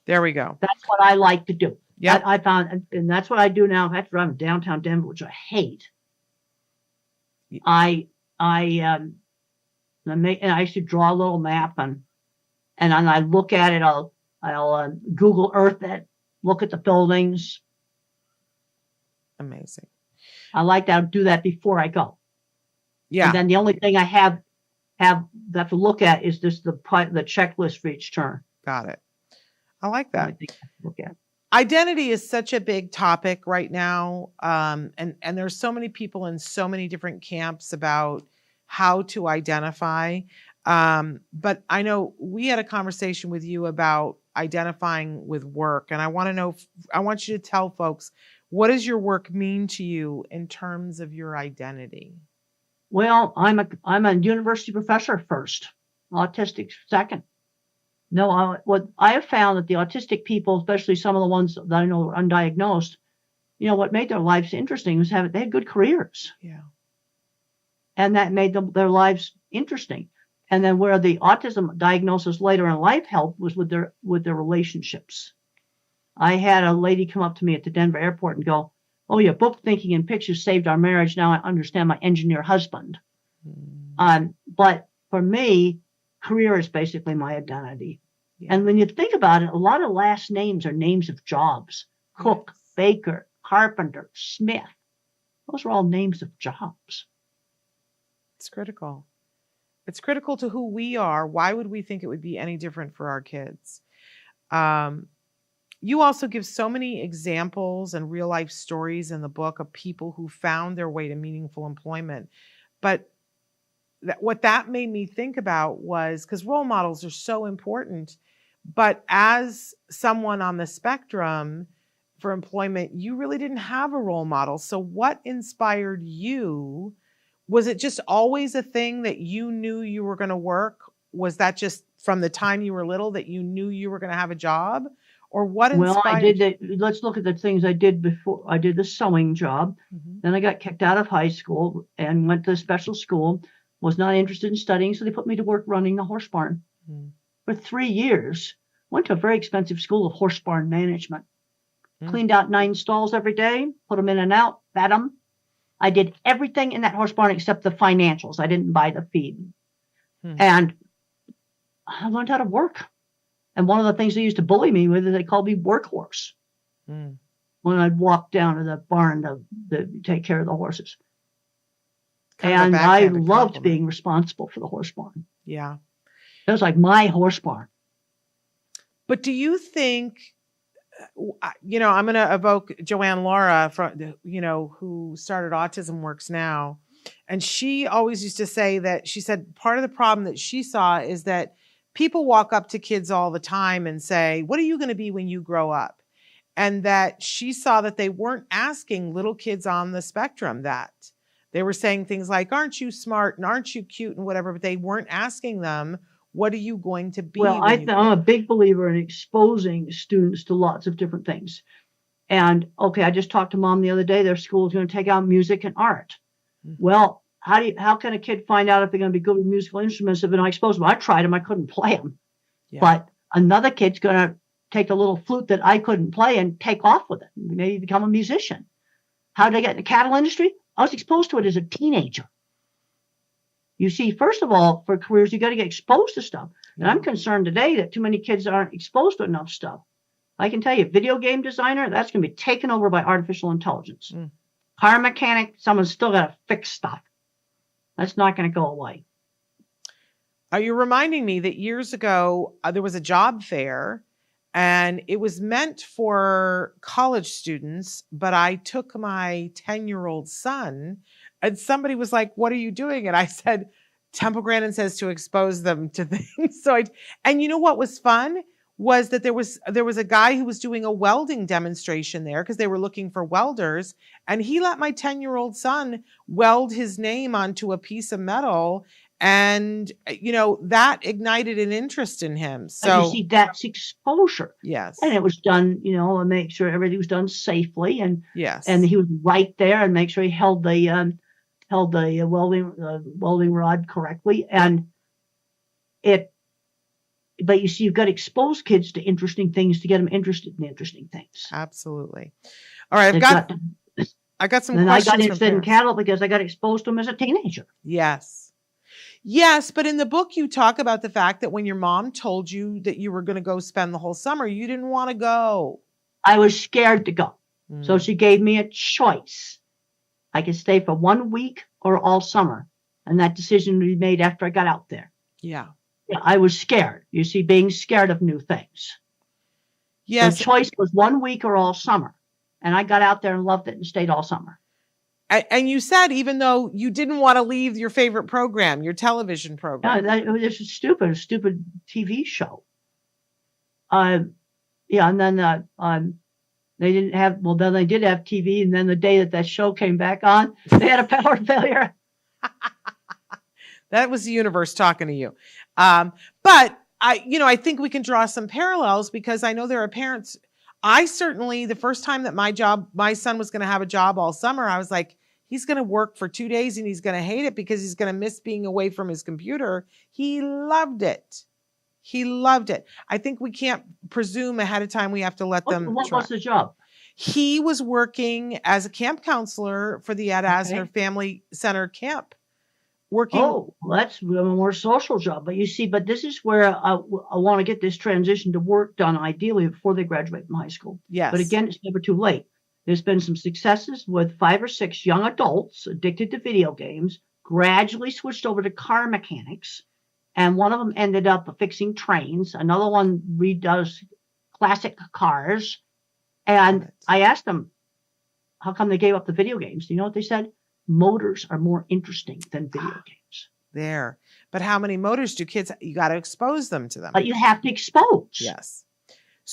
There we go. That's what I like to do. Yeah, I found, and that's what I do now. I have to drive in downtown Denver, which I hate. Yeah. I used to draw a little map and I look at it. I'll Google Earth it, look at the buildings. Amazing. I like that. Do that before I go. Yeah. And then the only thing I have to look at is just the checklist for each turn. Got it. I like that. Identity is such a big topic right now. And there's so many people in so many different camps about how to identify. But I know we had a conversation with you about identifying with work. And I want you to tell folks, what does your work mean to you in terms of your identity? Well, I'm a university professor first, autistic second. No, what I have found that the autistic people, especially some of the ones that I know are undiagnosed, what made their lives interesting was they had good careers. Yeah. And that made their lives interesting. And then where the autism diagnosis later in life helped was with their relationships. I had a lady come up to me at the Denver airport and go, "Oh, your book, Thinking in Pictures, saved our marriage. Now I understand my engineer husband." But for me, career is basically my identity. Yeah. And when you think about it, a lot of last names are names of jobs. Cook, yes. Baker, Carpenter, Smith. Those are all names of jobs. It's critical. It's critical to who we are. Why would we think it would be any different for our kids? You also give so many examples and real life stories in the book of people who found their way to meaningful employment. But what that made me think about was, because role models are so important, but as someone on the spectrum for employment, you really didn't have a role model. So what inspired you? Was it just always a thing that you knew you were going to work was that just from the time you were little that you knew you were going to have a job? Or what Well, inspired? I did that. Let's look at the things I did before. I did the sewing job. Then I got kicked out of high school and went to special school. Was not interested in studying, so they put me to work running the horse barn for 3 years. Went to a very expensive school of horse barn management. Cleaned out 9 stalls every day, put them in and out, fed them. I did everything in that horse barn except the financials. I didn't buy the feed. And I learned how to work. And one of the things they used to bully me with is they called me workhorse when I'd walk down to the barn to take care of the horses. And I loved being responsible for the horse barn. Yeah. It was like my horse barn. But do you think, I'm going to evoke Joanne Laura, from, who started Autism Works Now. And she always used to say that, she said part of the problem that she saw is that people walk up to kids all the time and say, what are you going to be when you grow up? And that she saw that they weren't asking little kids on the spectrum that. They were saying things like, aren't you smart and aren't you cute and whatever, but they weren't asking them, what are you going to be? Well, I'm a big believer in exposing students to lots of different things. And okay, I just talked to mom the other day. Their school is going to take out music and art. Well, how can a kid find out if they're going to be good with musical instruments if they're not exposed to them? I tried them. I couldn't play them. Yeah. But another kid's going to take a little flute that I couldn't play and take off with it. Maybe become a musician. How did I get in the cattle industry? I was exposed to it as a teenager. You see, first of all, for careers, you got to get exposed to stuff. And I'm concerned today that too many kids aren't exposed to enough stuff. I can tell you, video game designer, that's going to be taken over by artificial intelligence. Car mechanic, someone's still got to fix stuff. That's not going to go away. You're reminding me that years ago, there was a job fair and it was meant for college students, but I took my 10-year-old son and somebody was like, what are you doing? And I said, Temple Grandin says to expose them to things. And you know what was fun? Was that there was a guy who was doing a welding demonstration there because they were looking for welders. And he let my 10-year-old son weld his name onto a piece of metal. And, that ignited an interest in him. So you see, that's exposure. Yes. And it was done, and make sure everything was done safely. And yes. And he was right there and make sure he held the welding rod correctly. And but you see, you've got to expose kids to interesting things to get them interested in interesting things. Absolutely. All right. I got some questions. And I got interested in cattle because I got exposed to them as a teenager. Yes. Yes. But in the book, you talk about the fact that when your mom told you that you were going to go spend the whole summer, you didn't want to go. I was scared to go. So she gave me a choice. I could stay for 1 week or all summer. And that decision would be made after I got out there. Yeah. I was scared. You see, being scared of new things. Yes. The choice was 1 week or all summer. And I got out there and loved it and stayed all summer. And you said, even though you didn't want to leave your favorite program, your television program. No, this is a stupid TV show. And then they didn't have, then they did have TV. And then the day that show came back on, they had a power failure. That was the universe talking to you. But I think we can draw some parallels because I know there are parents. I certainly, the first time that my son was going to have a job all summer, I was like, he's going to work for 2 days and he's going to hate it because he's going to miss being away from his computer. He loved it. He loved it. I think we can't presume ahead of time. We have to let them. What was the job? He was working as a camp counselor for the Ed Asner Family Center camp. Oh, that's a more social job. But you see, this is where I want to get this transition to work done ideally before they graduate from high school. Yes. But again, it's never too late. There's been some successes with 5 or 6 young adults addicted to video games, gradually switched over to car mechanics. And one of them ended up fixing trains. Another one redoes classic cars. And I asked them, how come they gave up the video games? Do you know what they said? Motors are more interesting than video games. There. But how many motors do kids, you got to expose them to them. But you have to expose. Yes.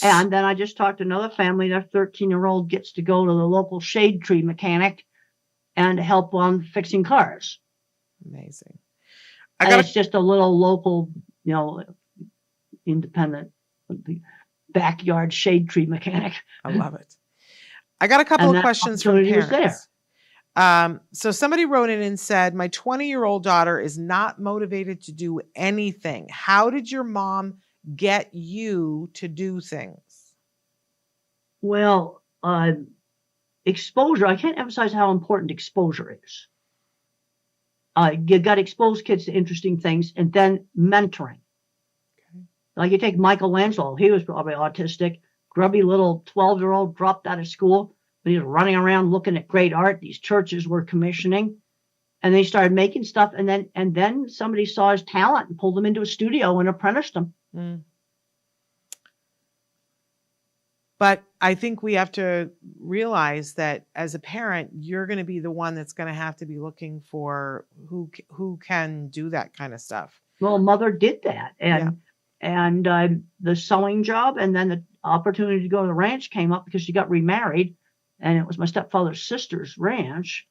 And then I just talked to another family. Their 13-year-old gets to go to the local shade tree mechanic and help on fixing cars. Amazing. It's just a little local independent, the backyard shade tree mechanic. I love it. I got a couple of questions from parents. So somebody wrote in and said, my 20-year-old daughter is not motivated to do anything. How did your mom get you to do things? Well, exposure. I can't emphasize how important exposure is. You got to expose kids to interesting things, and then mentoring. Okay. Like you take Michelangelo, he was probably autistic, grubby little 12-year-old, dropped out of school, but he was running around looking at great art. These churches were commissioning, and they started making stuff, and then somebody saw his talent and pulled him into a studio and apprenticed him. Mm. But I think we have to realize that as a parent, you're going to be the one that's going to have to be looking for who can do that kind of stuff. Well, Mother did that, and the sewing job, and then the opportunity to go to the ranch came up because she got remarried, and it was my stepfather's sister's ranch,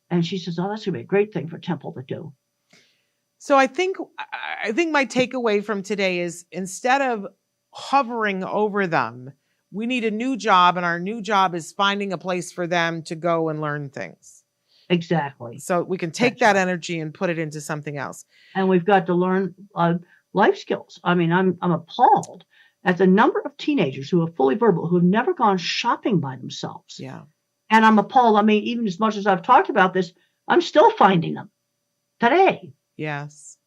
and she says, "Oh, that's going to be a great thing for Temple to do." So I think my takeaway from today is, instead of hovering over them, we need a new job, and our new job is finding a place for them to go and learn things. Exactly. So we can take that energy and put it into something else. And we've got to learn life skills. I mean, I'm appalled at the number of teenagers who are fully verbal, who have never gone shopping by themselves. Yeah. And I'm appalled. I mean, even as much as I've talked about this, I'm still finding them today. Yes.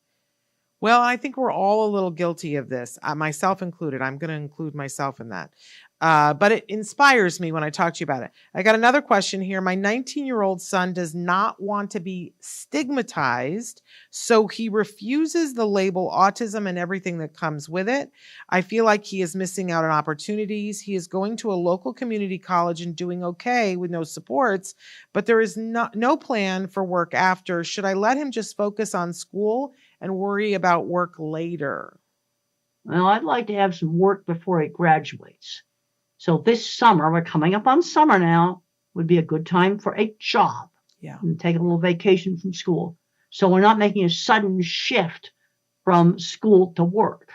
Well, I think we're all a little guilty of this, myself included. I'm going to include myself in that. But it inspires me when I talk to you about it. I got another question here. My 19-year-old son does not want to be stigmatized, so he refuses the label autism and everything that comes with it. I feel like he is missing out on opportunities. He is going to a local community college and doing okay with no supports, but there is no plan for work after. Should I let him just focus on school and worry about work later? Well, I'd like to have some work before he graduates. So this summer, we're coming up on summer now, would be a good time for a job. Yeah. And take a little vacation from school. So we're not making a sudden shift from school to work.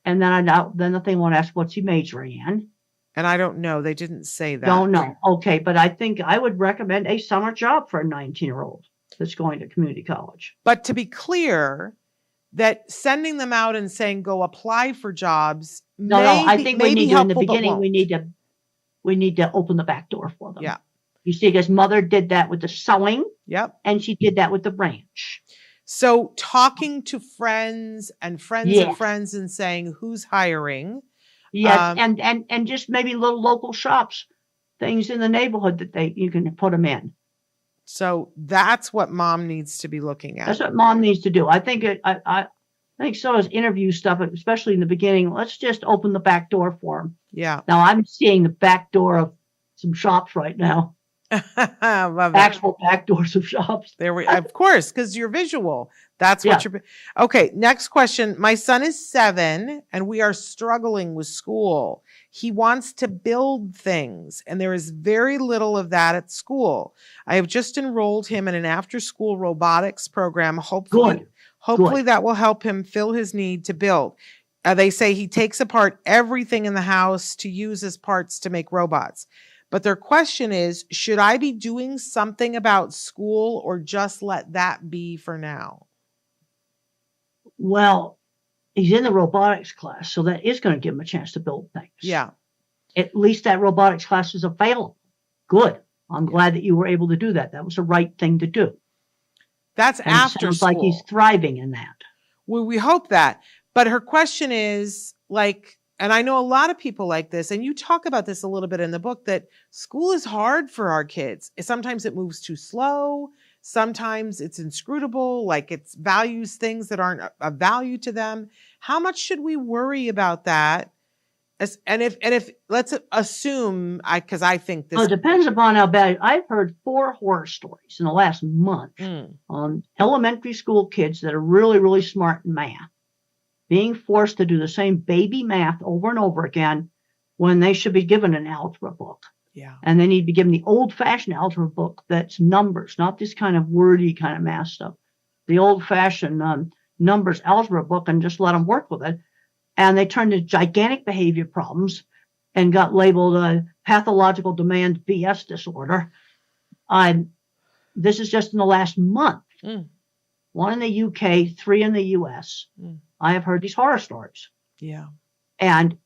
And then the thing won't ask, what's he majoring in? And I don't know. They didn't say that. Don't know. Okay. But I think I would recommend a summer job for a 19-year-old that's going to community college. But to be clear, that sending them out and saying, go apply for jobs. I think we need to, in the beginning, we need to open the back door for them. Yeah. You see, because Mother did that with the sewing. Yep. And she did that with the ranch. So talking to friends and friends Yes. of friends and saying who's hiring. Yes. And just maybe little local shops, things in the neighborhood that you can put them in. So that's what mom needs to be looking at. That's what mom needs to do. I think I think some of his interview stuff, especially in the beginning, let's just open the back door for him. Yeah. Now I'm seeing the back door of some shops right now. I love actual back doors of shops. Of course, because you're visual. That's what you're. Okay. Next question. My son is 7 and we are struggling with school. He wants to build things and there is very little of that at school. I have just enrolled him in an after-school robotics program. Hopefully that will help him fill his need to build. They say he takes apart everything in the house to use as parts to make robots. But their question is, should I be doing something about school or just let that be for now? Well, he's in the robotics class, so that is going to give him a chance to build things. Yeah. At least that robotics class is available. Good. I'm glad that you were able to do that. That was the right thing to do. That's after sounds school. Like he's thriving in that. Well, we hope that. But her question is, like, and I know a lot of people like this, and you talk about this a little bit in the book, that school is hard for our kids. Sometimes it moves too slow. Sometimes it's inscrutable, like it values things that aren't of value to them. How much should we worry about that? And if let's assume, because I think this. Well, it depends upon how bad. I've heard 4 horror stories in the last month on elementary school kids that are really, really smart in math being forced to do the same baby math over and over again when they should be given an algebra book. Yeah. And they need to be given the old-fashioned algebra book that's numbers, not this kind of wordy kind of math stuff. The old-fashioned numbers algebra book and just let them work with it. And they turned into gigantic behavior problems and got labeled a pathological demand BS disorder. This is just in the last month. 1 in the UK, 3 in the US. I have heard these horror stories. Yeah. And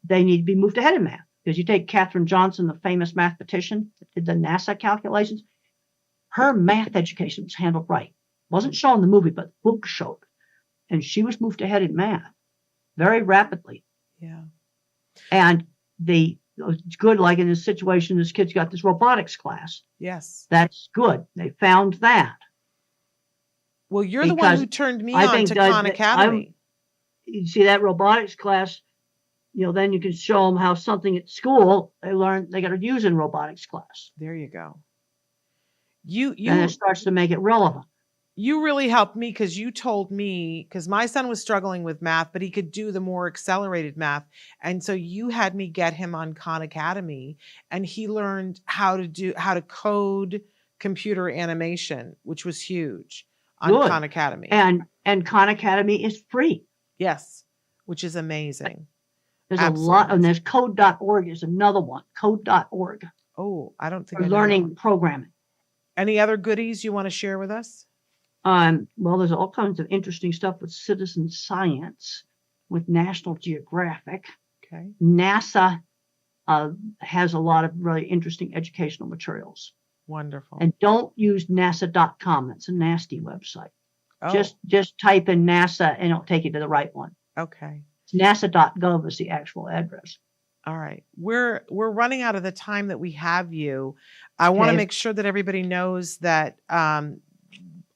they need to be moved ahead in math. Because you take Katherine Johnson, the famous mathematician that did the NASA calculations, her math education was handled right. Wasn't shown in the movie, but the book showed. And she was moved ahead in math very rapidly. Yeah. And it's good, like in this situation, this kid's got this robotics class. Yes. That's good. They found that. Well, you're the one who turned me on to Khan Academy. You see that robotics class, then you can show them how something at school they got to use in robotics class. There you go. And it starts to make it relevant. You really helped me because you told me, because my son was struggling with math, but he could do the more accelerated math. And so you had me get him on Khan Academy, and he learned how to code computer animation, which was huge on Khan Academy. And Khan Academy is free. Yes, which is amazing. There's a lot, and there's code.org is another one. Code.org. Oh, I don't think for learning programming. Any other goodies you want to share with us? Well, there's all kinds of interesting stuff with citizen science, with National Geographic. Okay. NASA has a lot of really interesting educational materials. Wonderful. And don't use NASA.com. That's a nasty website. Oh. Just type in NASA and it'll take you to the right one. Okay. It's NASA.gov is the actual address. All right. We're running out of the time that we have you. I want to make sure that everybody knows that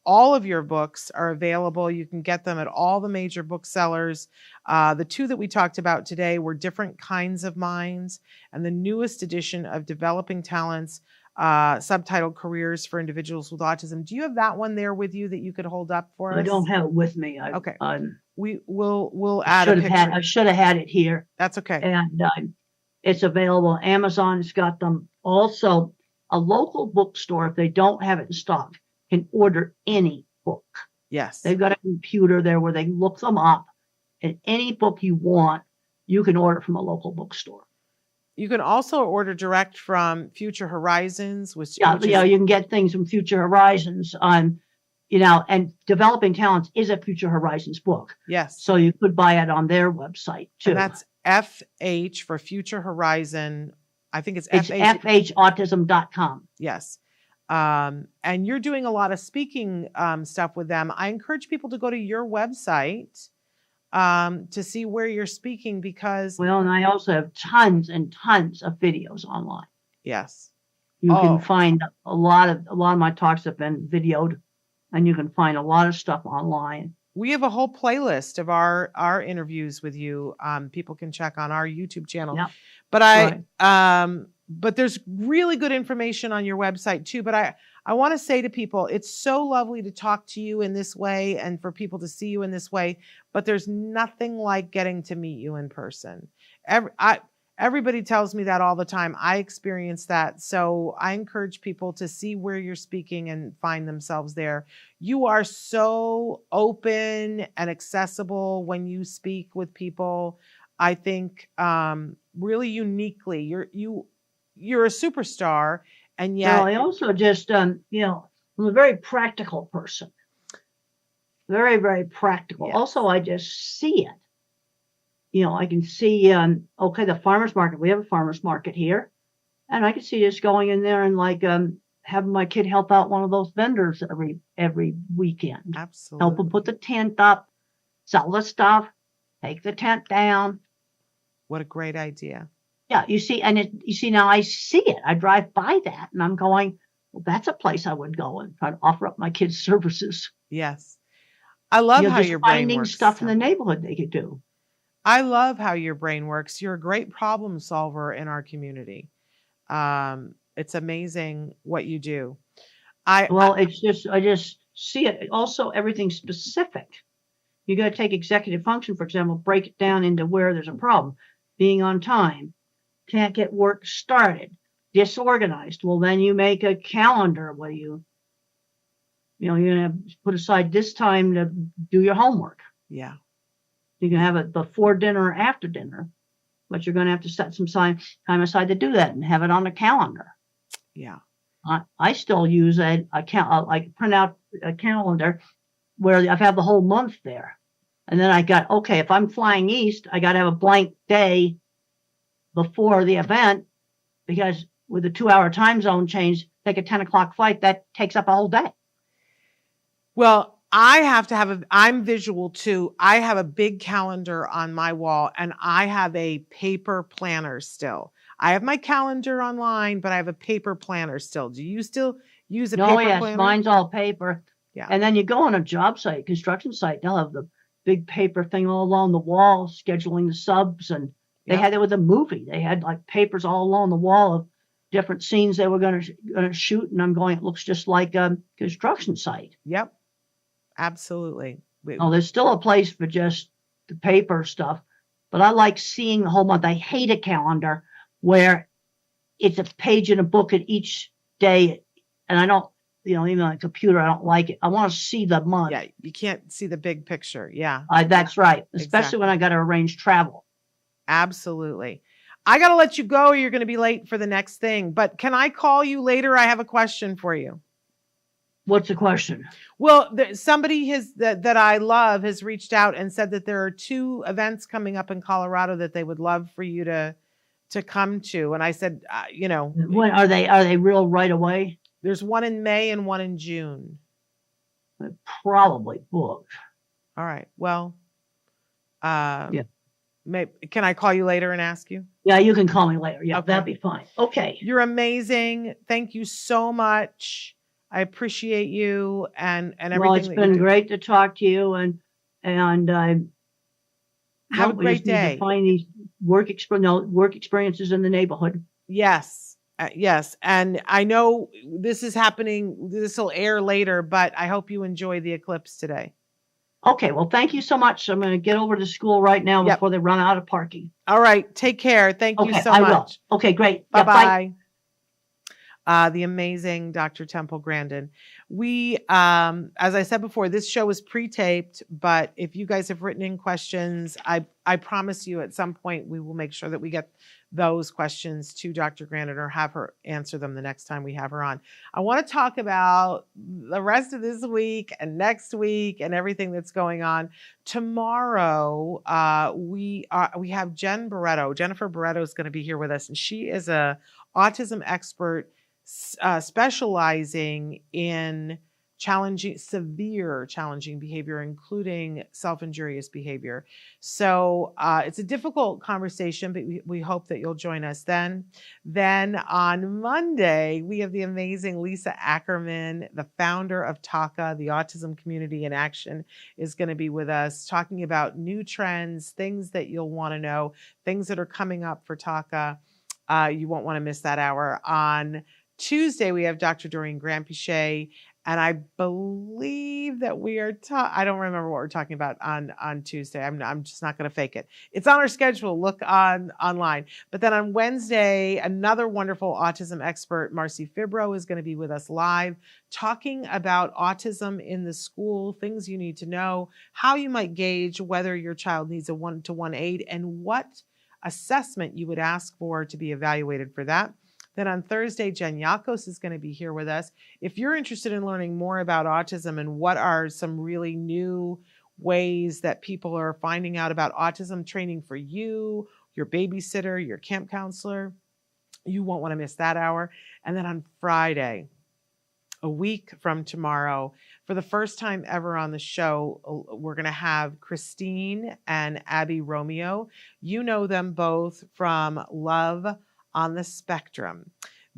all of your books are available. You can get them at all the major booksellers. The 2 that we talked about today were Different Kinds of Minds, and the newest edition of Developing Talents, subtitled Careers for Individuals with Autism. Do you have that one there with you that you could hold up for us? I don't have it with me. Okay. We'll add a picture. I should have had it here. That's okay. And it's available. Amazon's got them. Also, a local bookstore, if they don't have it in stock, can order any book. Yes. They've got a computer there where they can look them up, and any book you want, you can order from a local bookstore. You can also order direct from Future Horizons, which you can get things from Future Horizons and Developing Talents is a Future Horizons book. Yes. So you could buy it on their website too. And that's FH for Future Horizon. I think it's FHautism.com. Yes. And you're doing a lot of speaking stuff with them. I encourage people to go to your website to see where you're speaking because... Well, and I also have tons and tons of videos online. Yes. You can find a lot of my talks have been videoed, and you can find a lot of stuff online. We have a whole playlist of our interviews with you. People can check on our YouTube channel. Yep. But but there's really good information on your website too. But I want to say to people, it's so lovely to talk to you in this way and for people to see you in this way. But there's nothing like getting to meet you in person. Everybody tells me that all the time. I experience that. So I encourage people to see where you're speaking and find themselves there. You are so open and accessible when you speak with people. I think really uniquely, you're a superstar, and yet... Well, I also just, I'm a very practical person. Very, very practical. Yes. Also, I just see it. I can see, the farmer's market. We have a farmer's market here. And I can see just going in there and having my kid help out one of those vendors every weekend. Absolutely. Help them put the tent up, sell the stuff, take the tent down. What a great idea. Yeah, you see now I see it. I drive by that and I'm going, well, that's a place I would go and try to offer up my kids' services. Yes. I love how your brain finding works. Stuff in the neighborhood they could do. I love how your brain works. You're a great problem solver in our community. It's amazing what you do. I just see it. Also, everything's specific. You got to take executive function, for example, break it down into where there's a problem. Being on time, can't get work started, disorganized. Well, then you make a calendar where you You're going to put aside this time to do your homework. Yeah. You can have it before dinner or after dinner, but you're going to have to set some time aside to do that and have it on the calendar. Yeah. I still use I print out a calendar where I've had the whole month there. And then I got, okay, if I'm flying east, I got to have a blank day before the event, because with a 2-hour time zone change, take a 10 o'clock flight, that takes up a whole day. Well, I have to have I'm visual too. I have a big calendar on my wall, and I have a paper planner still. I have my calendar online, but I have a paper planner still. Do you still use a paper yes, planner? Mine's all paper. Yeah. And then you go on a job site, construction site, they'll have the big paper thing all along the wall, scheduling the subs. And they had it with a movie. They had like papers all along the wall of different scenes they were going to shoot. And I'm going, it looks just like a construction site. Yep. Absolutely. There's still a place for just the paper stuff, but I like seeing the whole month. I hate a calendar where it's a page in a book at each day. And I don't, even on a computer, I don't like it. I want to see the month. Yeah, you can't see the big picture. Yeah. That's right. Especially when I got to arrange travel. Absolutely. I got to let you go. You're going to be late for the next thing. But can I call you later? I have a question for you. What's the question? Well, somebody that I love has reached out and said that there are 2 events coming up in Colorado that they would love for you to come to. And I said, when are they real right away? There's one in May and one in June. Probably booked. All right. Well, yeah. Can I call you later and ask you? Yeah, you can call me later. Yeah, okay. That'd be fine. Okay. You're amazing. Thank you so much. I appreciate you and everything. Well, it's been great to talk to you, and have a great day. Need to find these work experiences in the neighborhood. Yes. Yes. And I know this is happening. This will air later, but I hope you enjoy the eclipse today. Okay. Well, thank you so much. I'm going to get over to school right now before they run out of parking. All right. Take care. Thank you so much. I will. Okay, great. Bye-bye. The amazing Dr. Temple Grandin. We, as I said before, this show is pre-taped, but if you guys have written in questions, I promise you at some point we will make sure that we get those questions to Dr. Grandin or have her answer them the next time we have her on. I want to talk about the rest of this week and next week and everything that's going on. Tomorrow, we have Jennifer Barretto is going to be here with us, and she is a autism expert specializing in severe challenging behavior, including self-injurious behavior. So it's a difficult conversation, but we hope that you'll join us then. Then on Monday, we have the amazing Lisa Ackerman, the founder of TACA, the Autism Community in Action, is going to be with us talking about new trends, things that you'll want to know, things that are coming up for TACA. You won't want to miss that hour. On Tuesday, we have Dr. Doreen Granpichet, and I believe that we are I don't remember what we're talking about on Tuesday. I'm just not going to fake it. It's on our schedule. Look online. But then on Wednesday, another wonderful autism expert, Marcy Fibro, is going to be with us live, talking about autism in the school, things you need to know, how you might gauge whether your child needs a 1-to-1 aid, and what assessment you would ask for to be evaluated for that. Then on Thursday, Jen Yakos is going to be here with us. If you're interested in learning more about autism and what are some really new ways that people are finding out about autism training for you, your babysitter, your camp counselor, you won't want to miss that hour. And then on Friday, a week from tomorrow, for the first time ever on the show, we're going to have Christine and Abby Romeo. You know them both from Love on the Spectrum.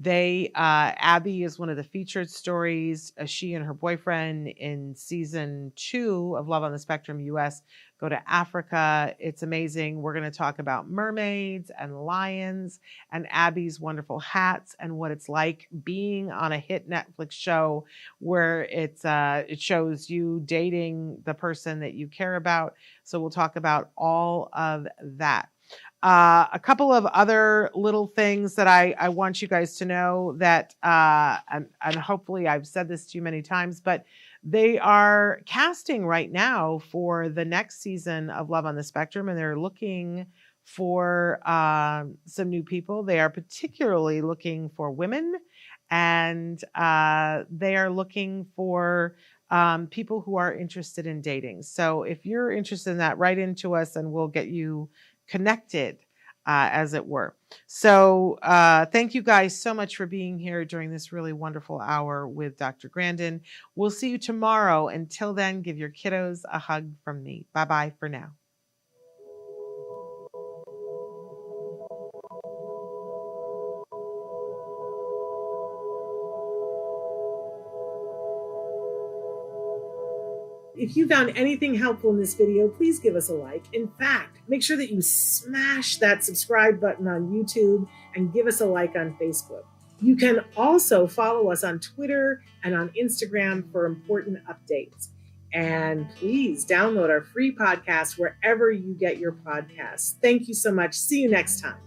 Abby is one of the featured stories. She and her boyfriend in season 2 of Love on the Spectrum US go to Africa. It's amazing. We're going to talk about mermaids and lions and Abby's wonderful hats and what it's like being on a hit Netflix show where it shows you dating the person that you care about. So we'll talk about all of that. A couple of other little things that I want you guys to know that, and hopefully I've said this to you many times, but They are casting right now for the next season of Love on the Spectrum, and they're looking for some new people. They are particularly looking for women, and they are looking for people who are interested in dating. So if you're interested in that, write into us and we'll get you connected, as it were. So thank you guys so much for being here during this really wonderful hour with Dr. Grandin. We'll see you tomorrow. Until then, give your kiddos a hug from me. Bye-bye for now. If you found anything helpful in this video, please give us a like. In fact, make sure that you smash that subscribe button on YouTube and give us a like on Facebook. You can also follow us on Twitter and on Instagram for important updates. And please download our free podcast wherever you get your podcasts. Thank you so much. See you next time.